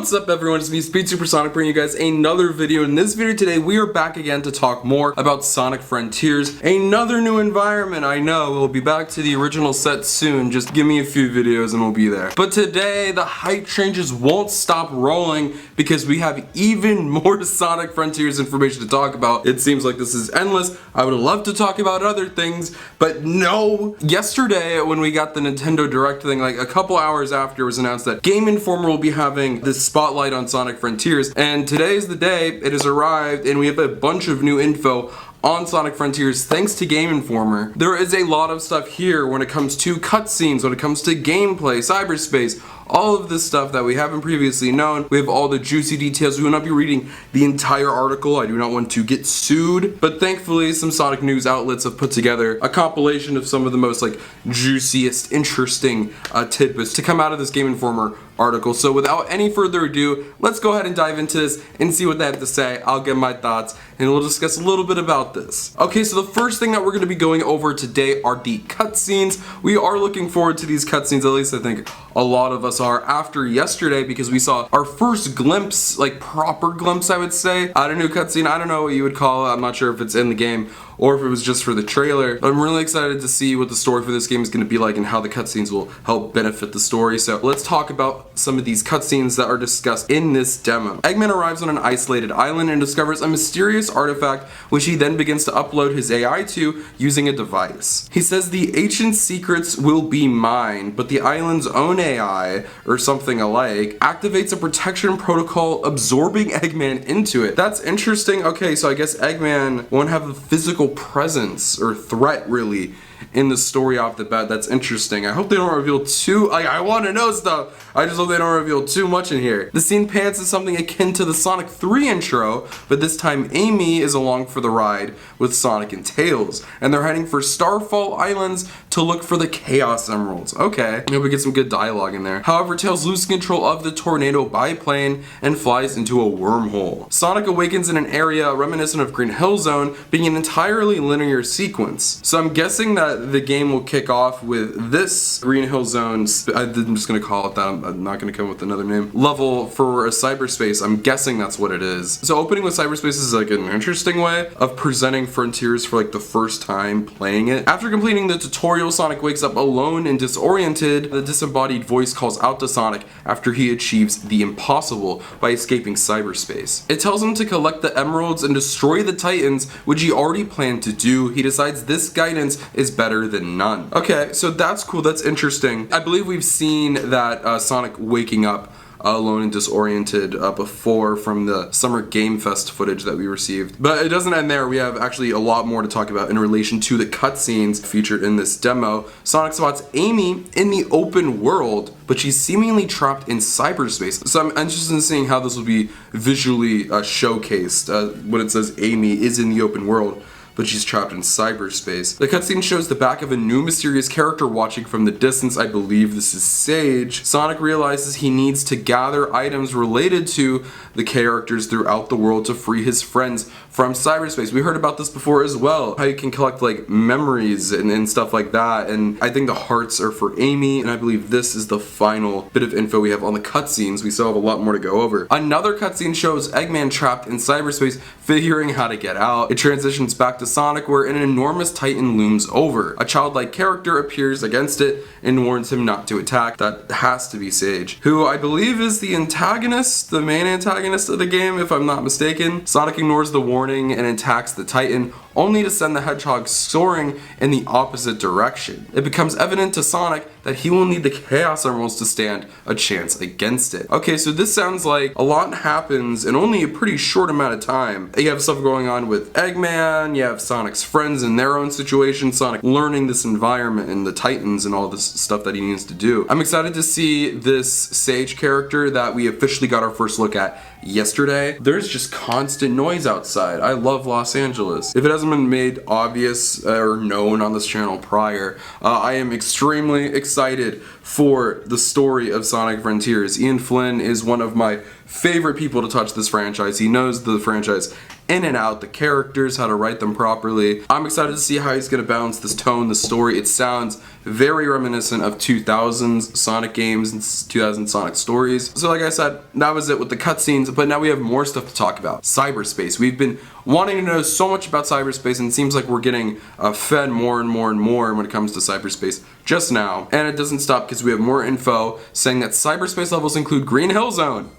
What's up everyone, it's me SpeedSuperSonic bringing you guys another video. In this video today we are back again to talk more about Sonic Frontiers. Another new environment, I know, we'll be back to the original set soon, just give me a few videos and we'll be there. But today the hype changes won't stop rolling because we have even more Sonic Frontiers information to talk about. It seems like this is endless. I would love to talk about other things, but no. Yesterday when we got the Nintendo Direct thing, like a couple hours after, it was announced that Game Informer will be having this spotlight on Sonic Frontiers, and today is the day. It has arrived and we have a bunch of new info on Sonic Frontiers thanks to Game Informer. There is a lot of stuff here when it comes to cutscenes, when it comes to gameplay, cyberspace, all of this stuff that we haven't previously known. We have all the juicy details. We will not be reading the entire article. I do not want to get sued, but thankfully some Sonic news outlets have put together a compilation of some of the most juiciest, interesting tidbits to come out of this Game Informer article. So without any further ado, let's go ahead and dive into this and see what they have to say. I'll give my thoughts and we'll discuss a little bit about this. Okay, so the first thing that we're going to be going over today are the cutscenes. We are looking forward to these cutscenes, at least I think a lot of us are, after yesterday, because we saw our first glimpse, proper glimpse I would say, at a new cutscene. I don't know what you would call it. I'm not sure if it's in the game or if it was just for the trailer. I'm really excited to see what the story for this game is going to be like and how the cutscenes will help benefit the story. So let's talk about some of these cutscenes that are discussed in this demo. Eggman arrives on an isolated island and discovers a mysterious artifact, which he then begins to upload his AI to using a device. He says the ancient secrets will be mine, but the island's own AI, or something alike, activates a protection protocol absorbing Eggman into it. That's interesting. Okay, so I guess Eggman won't have a physical presence or threat really in the story off the bat. That's interesting. I hope they don't reveal too, I want to know stuff. I just hope they don't reveal too much in here. The scene pans to something akin to the Sonic 3 intro, but this time Amy is along for the ride with Sonic and Tails, and they're heading for Starfall Islands to look for the Chaos Emeralds. Okay, maybe we get some good dialogue in there. However, Tails loses control of the tornado biplane and flies into a wormhole. Sonic awakens in an area reminiscent of Green Hill Zone, being an entirely linear sequence. So I'm guessing that the game will kick off with this Green Hill Zone, I'm just going to call it that, I'm not going to come up with another name, level for a cyberspace. I'm guessing that's what it is. So opening with cyberspace is an interesting way of presenting Frontiers for the first time playing it. After completing the tutorial, Sonic wakes up alone and disoriented. The disembodied voice calls out to Sonic after he achieves the impossible by escaping cyberspace. It tells him to collect the emeralds and destroy the Titans, which he already planned to do. He decides this guidance is better than none. Okay, so that's cool, that's interesting. I believe we've seen that Sonic waking up alone and disoriented before from the Summer Game Fest footage that we received. But it doesn't end there. We have actually a lot more to talk about in relation to the cutscenes featured in this demo. Sonic spots Amy in the open world, but she's seemingly trapped in cyberspace. So I'm interested in seeing how this will be visually showcased when it says Amy is in the open world, but she's trapped in cyberspace. The cutscene shows the back of a new mysterious character watching from the distance. I believe this is Sage. Sonic realizes he needs to gather items related to the characters throughout the world to free his friends from cyberspace. We heard about this before as well, how you can collect memories and stuff like that, and I think the hearts are for Amy, and I believe this is the final bit of info we have on the cutscenes. We still have a lot more to go over. Another cutscene shows Eggman trapped in cyberspace, figuring how to get out. It transitions back to Sonic, where an enormous Titan looms over. A childlike character appears against it and warns him not to attack. That has to be Sage, who I believe is the antagonist, the main antagonist of the game, if I'm not mistaken. Sonic ignores the warning and attacks the Titan, only to send the Hedgehog soaring in the opposite direction. It becomes evident to Sonic that he will need the Chaos Emeralds to stand a chance against it. Okay, so this sounds like a lot happens in only a pretty short amount of time. You have stuff going on with Eggman, you have Sonic's friends in their own situation, Sonic learning this environment and the Titans and all this stuff that he needs to do. I'm excited to see this Sage character that we officially got our first look at yesterday. There's just constant noise outside. I love Los Angeles. If it hasn't been made obvious or known on this channel prior, I am extremely excited for the story of Sonic Frontiers. Ian Flynn is one of my favorite people to touch this franchise. He knows the franchise in and out, the characters, how to write them properly. I'm excited to see how he's going to balance this tone, the story. It sounds very reminiscent of 2000s Sonic games and 2000 Sonic stories. So like I said, that was it with the cutscenes, but now we have more stuff to talk about. Cyberspace. We've been wanting to know so much about cyberspace, and it seems like we're getting fed more and more and more when it comes to cyberspace just now. And it doesn't stop because we have more info saying that cyberspace levels include Green Hill Zone.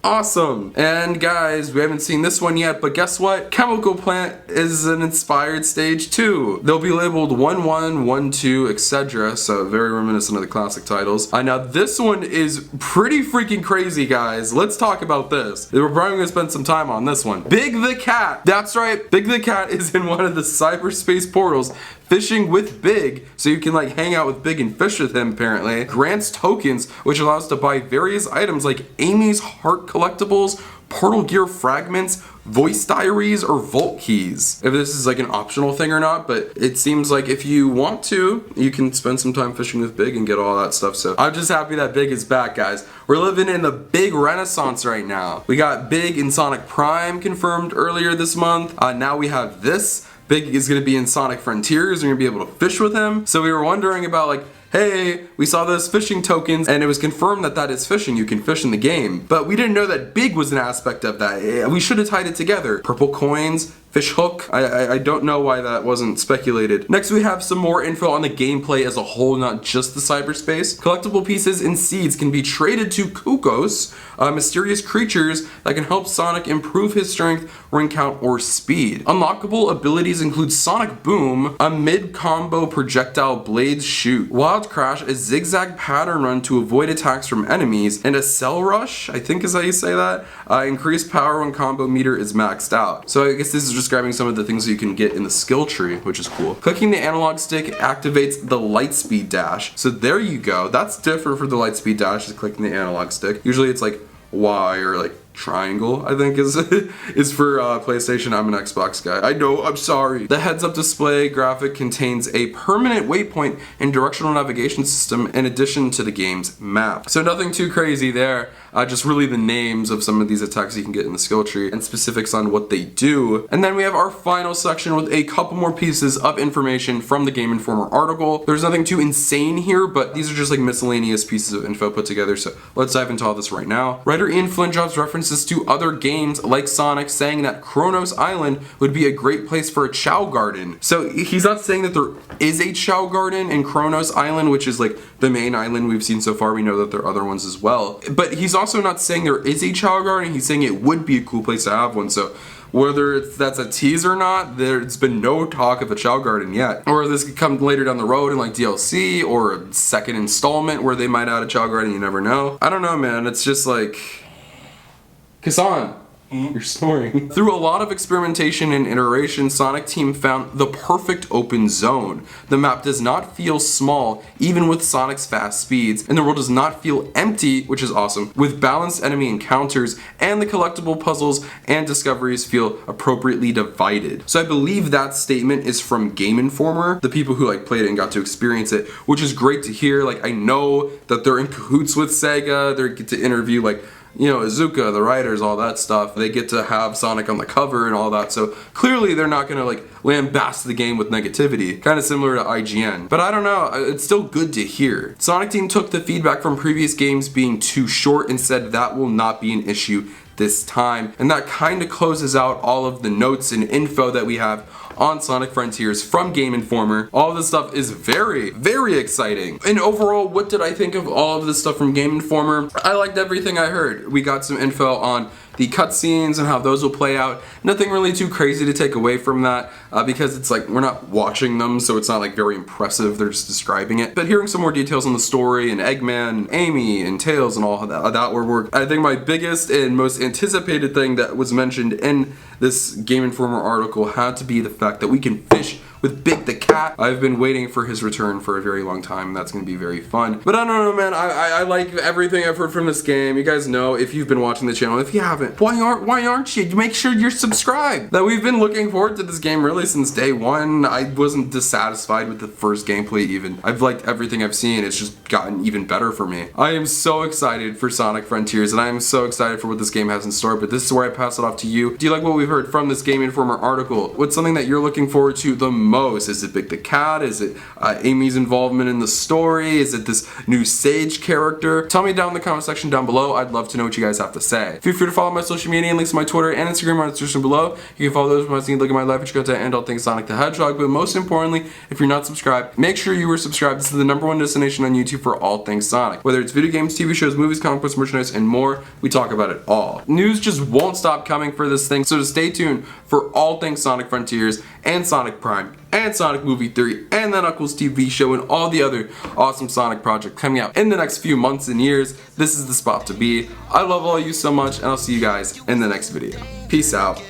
Awesome. And guys, we haven't seen this one yet, but guess what? Chemical Plant is an inspired stage too. They'll be labeled 1-1, 1-2, etc. So very reminiscent of the classic titles. Now this one is pretty freaking crazy, guys. Let's talk about this. We're probably gonna spend some time on this one. Big the Cat. That's right. Big the Cat is in one of the cyberspace portals fishing with Big, so you can like hang out with Big and fish with him apparently. Grants tokens, which allows to buy various items like Amy's heart collectibles, portal gear fragments, voice diaries, or vault keys. If this is like an optional thing or not, but it seems like if you want to, you can spend some time fishing with Big and get all that stuff. So I'm just happy that Big is back, guys. We're living in the Big renaissance right now. We got Big in Sonic Prime confirmed earlier this month. Now we have this. Big is going to be in Sonic Frontiers. You're going to be able to fish with him. So we were wondering about like, hey, we saw those fishing tokens and it was confirmed that that is fishing. You can fish in the game. But we didn't know that Big was an aspect of that. We should have tied it together. Purple coins, fish hook. I don't know why that wasn't speculated. Next we have some more info on the gameplay as a whole, not just the cyberspace. Collectible pieces and seeds can be traded to Kukos, mysterious creatures that can help Sonic improve his strength, ring count, or speed. Unlockable abilities include Sonic Boom, a mid-combo projectile blades shoot, Wild Crash, a zigzag pattern run to avoid attacks from enemies, and a Cell Rush, I think is how you say that. Increased power when combo meter is maxed out. So I guess this is just describing some of the things that you can get in the skill tree, which is cool. Clicking the analog stick activates the Lightspeed Dash. So there you go. That's different for the Lightspeed Dash, is clicking the analog stick. Usually it's like Y or like triangle, I think is for PlayStation. I'm an Xbox guy. I know, I'm sorry. The heads-up display graphic contains a permanent waypoint and directional navigation system in addition to the game's map. So nothing too crazy there, just really the names of some of these attacks you can get in the skill tree and specifics on what they do. And then we have our final section with a couple more pieces of information from the Game Informer article. There's nothing too insane here, but these are just like miscellaneous pieces of info put together, so let's dive into all this right now. Writer Ian Flynn drops references to other games like Sonic, saying that Kronos Island would be a great place for a Chow Garden. So he's not saying that there is a Chow Garden in Kronos Island, which is like the main island we've seen so far. We know that there are other ones as well. But he's also not saying there is a Chow Garden, he's saying it would be a cool place to have one. So whether that's a tease or not, there's been no talk of a Chow Garden yet. Or this could come later down the road in like DLC or a second installment where they might add a Chow Garden, you never know. I don't know, man, it's just like, Kassan, you're snoring. Through a lot of experimentation and iteration, Sonic Team found the perfect open zone. The map does not feel small, even with Sonic's fast speeds, and the world does not feel empty, which is awesome, with balanced enemy encounters, and the collectible puzzles and discoveries feel appropriately divided. So I believe that statement is from Game Informer, the people who like played it and got to experience it, which is great to hear. Like, I know that they're in cahoots with Sega, they get to interview like, you know, Izuka, the writers, all that stuff. They get to have Sonic on the cover and all that, so clearly they're not gonna like lambast the game with negativity, kind of similar to IGN. But I don't know, it's still good to hear. Sonic Team took the feedback from previous games being too short and said that will not be an issue this time, and that kind of closes out all of the notes and info that we have on Sonic Frontiers from Game Informer. All of this stuff is very, very exciting. And overall, what did I think of all of this stuff from Game Informer? I liked everything I heard. We got some info on the cutscenes and how those will play out. Nothing really too crazy to take away from that because it's like we're not watching them, so it's not like very impressive. They're just describing it. But hearing some more details on the story and Eggman and Amy and Tails and all of that were I think my biggest and most anticipated thing that was mentioned in this Game Informer article had to be the fact that we can fish with Big the Cat. I've been waiting for his return for a very long time, and that's gonna be very fun. But I don't know, man, I like everything I've heard from this game. You guys know, if you've been watching the channel, if you haven't, why aren't you? Make sure you're subscribed. That we've been looking forward to this game really since day one. I wasn't dissatisfied with the first gameplay even. I've liked everything I've seen. It's just gotten even better for me. I am so excited for Sonic Frontiers, and I am so excited for what this game has in store, but this is where I pass it off to you. Do you like what we've heard from this Game Informer article? What's something that you're looking forward to the most? Is it Big the Cat? Is it Amy's involvement in the story? Is it this new Sage character? Tell me down in the comment section down below. I'd love to know what you guys have to say. Feel free to follow my social media and links to my Twitter and Instagram are in the description below. You can follow those if you look at my life, content, and all things Sonic the Hedgehog. But most importantly, if you're not subscribed, make sure you are subscribed. This is the #1 destination on YouTube for all things Sonic. Whether it's video games, TV shows, movies, comic books, merchandise, and more, we talk about it all. News just won't stop coming for this thing, so to stay tuned for all things Sonic Frontiers and Sonic Prime and Sonic Movie 3 and the Knuckles TV show and all the other awesome Sonic projects coming out in the next few months and years. This is the spot to be. I love all of you so much, and I'll see you guys in the next video. Peace out.